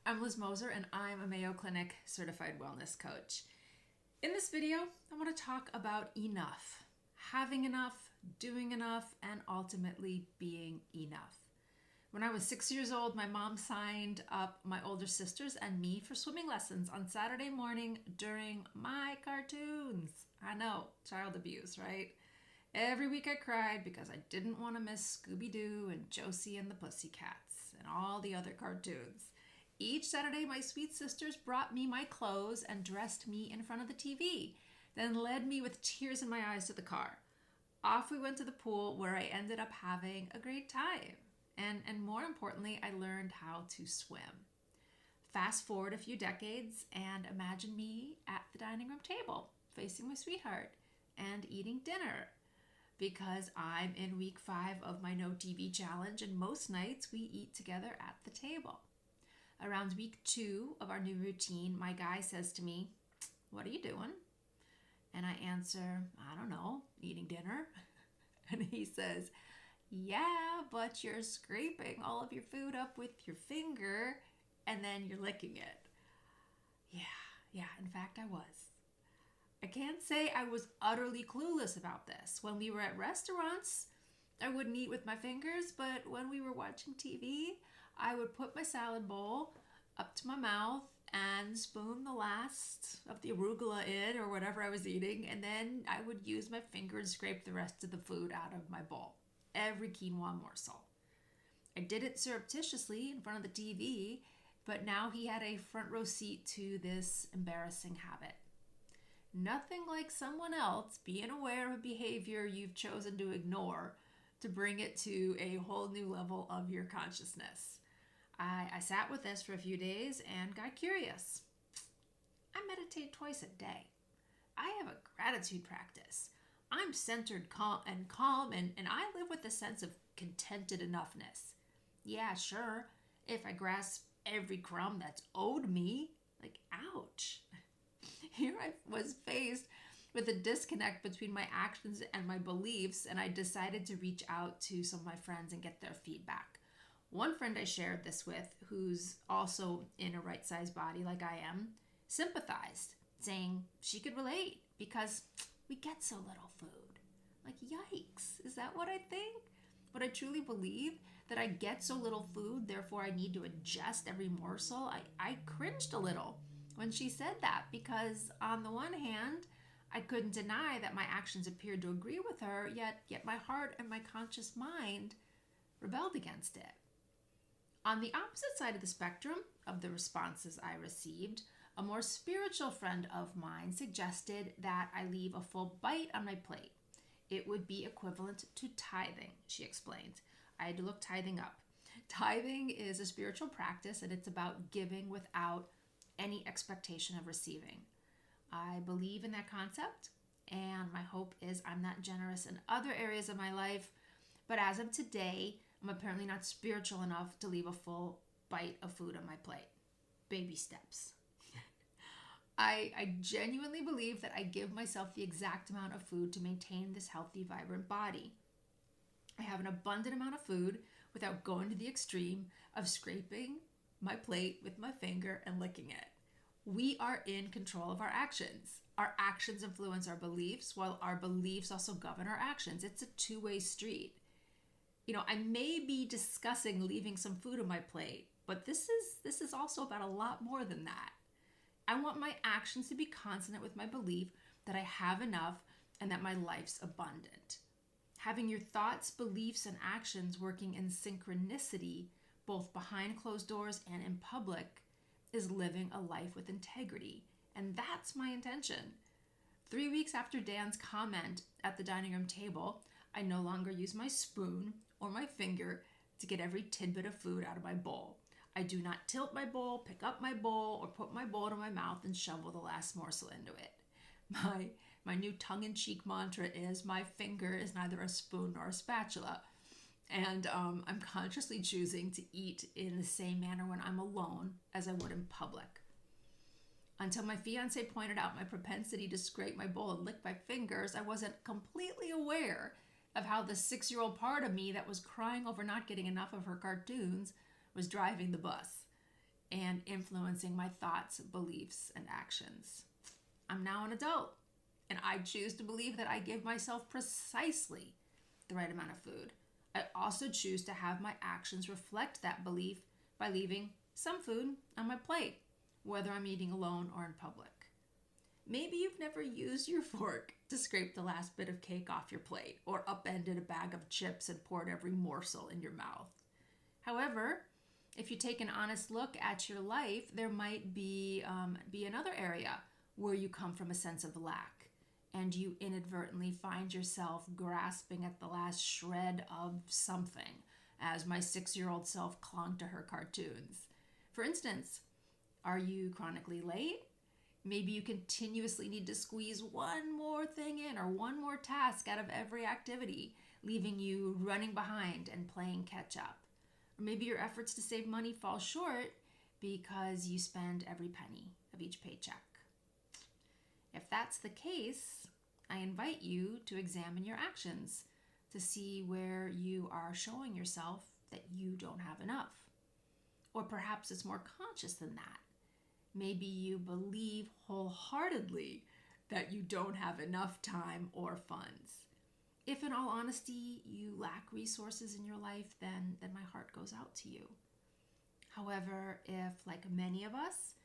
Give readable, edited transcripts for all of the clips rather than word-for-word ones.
I'm Liz Moser and I'm a Mayo Clinic certified wellness coach. In this video, I want to talk about enough, having enough, doing enough, and ultimately being enough. When I was 6 years old, my mom signed up my older sisters and me for swimming lessons on Saturday morning during my cartoons. I know, child abuse, right? Every week I cried because I didn't want to miss Scooby-Doo and Josie and the Pussycats and all the other cartoons. Each Saturday, my sweet sisters brought me my clothes and dressed me in front of the TV, then led me with tears in my eyes to the car. Off we went to the pool where I ended up having a great time. And more importantly, I learned how to swim. Fast forward a few decades and imagine me at the dining room table, facing my sweetheart and eating dinner. Because I'm in week 5 of my no TV challenge, and most nights we eat together at the table. Around week 2 of our new routine, my guy says to me, "What are you doing?" And I answer, "I don't know, eating dinner." And he says, "Yeah, but you're scraping all of your food up with your finger and then you're licking it." Yeah, in fact, I was. I can't say I was utterly clueless about this. When we were at restaurants, I wouldn't eat with my fingers, but when we were watching TV, I would put my salad bowl up to my mouth and spoon the last of the arugula in or whatever I was eating, and then I would use my finger and scrape the rest of the food out of my bowl, every quinoa morsel. I did it surreptitiously in front of the TV, but now he had a front row seat to this embarrassing habit. Nothing like someone else being aware of a behavior you've chosen to ignore to bring it to a whole new level of your consciousness. I sat with this for a few days and got curious. I meditate twice a day. I have a gratitude practice. I'm centered calm and I live with a sense of contented enoughness. Yeah, sure, if I grasp every crumb that's owed me, like, ouch. Here I was faced with a disconnect between my actions and my beliefs, and I decided to reach out to some of my friends and get their feedback. One friend I shared this with, who's also in a right-sized body like I am, sympathized, saying she could relate because we get so little food. Like, yikes, is that what I think? Would I truly believe that I get so little food, therefore I need to ingest every morsel? I cringed a little when she said that because on the one hand, I couldn't deny that my actions appeared to agree with her, yet my heart and my conscious mind rebelled against it. On the opposite side of the spectrum of the responses I received, a more spiritual friend of mine suggested that I leave a full bite on my plate. It would be equivalent to tithing, she explained. I had to look tithing up. Tithing is a spiritual practice and it's about giving without any expectation of receiving. I believe in that concept, and my hope is I'm not generous in other areas of my life, but as of today, I'm apparently not spiritual enough to leave a full bite of food on my plate. Baby steps. I genuinely believe that I give myself the exact amount of food to maintain this healthy, vibrant body. I have an abundant amount of food without going to the extreme of scraping my plate with my finger and licking it. We are in control of our actions. Our actions influence our beliefs, while our beliefs also govern our actions. It's a two-way street. I may be discussing leaving some food on my plate, but this is also about a lot more than that. I want my actions to be consonant with my belief that I have enough and that my life's abundant. Having your thoughts, beliefs, and actions working in synchronicity, both behind closed doors and in public, is living a life with integrity. And that's my intention. 3 weeks after Dan's comment at the dining room table, I no longer use my spoon or my finger to get every tidbit of food out of my bowl. I do not tilt my bowl, pick up my bowl, or put my bowl to my mouth and shovel the last morsel into it. My new tongue-in-cheek mantra is my finger is neither a spoon nor a spatula. And I'm consciously choosing to eat in the same manner when I'm alone as I would in public. Until my fiance pointed out my propensity to scrape my bowl and lick my fingers, I wasn't completely aware of how the 6-year-old part of me that was crying over not getting enough of her cartoons was driving the bus. and influencing my thoughts, beliefs, and actions. I'm now an adult, and I choose to believe that I give myself precisely the right amount of food. I also choose to have my actions reflect that belief by leaving some food on my plate, whether I'm eating alone or in public. Maybe you've never used your fork to scrape the last bit of cake off your plate or upended a bag of chips and poured every morsel in your mouth. However, if you take an honest look at your life, there might be another area where you come from a sense of lack and you inadvertently find yourself grasping at the last shred of something as my 6-year-old self clung to her cartoons. For instance, are you chronically late? Maybe you continuously need to squeeze one more thing in or one more task out of every activity, leaving you running behind and playing catch up. Or maybe your efforts to save money fall short because you spend every penny of each paycheck. If that's the case, I invite you to examine your actions to see where you are showing yourself that you don't have enough. Or perhaps it's more conscious than that. Maybe you believe wholeheartedly that you don't have enough time or funds. If in all honesty you lack resources in your life, then my heart goes out to you. However, if, like many of us,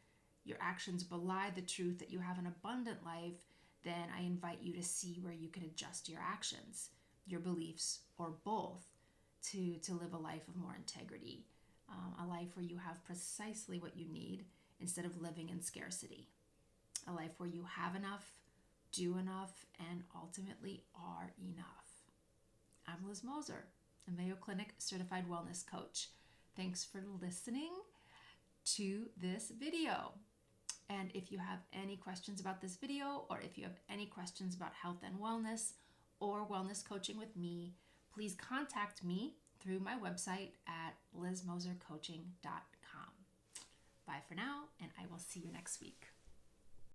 your actions belie the truth that you have an abundant life, then I invite you to see where you can adjust your actions, your beliefs, or both to live a life of more integrity, a life where you have precisely what you need instead of living in scarcity, a life where you have enough, do enough, and ultimately are enough. I'm Liz Moser, a Mayo Clinic certified wellness coach. Thanks for listening to this video. And if you have any questions about this video, or if you have any questions about health and wellness or wellness coaching with me, please contact me through my website at lizmosercoaching.com. Bye for now, and I will see you next week.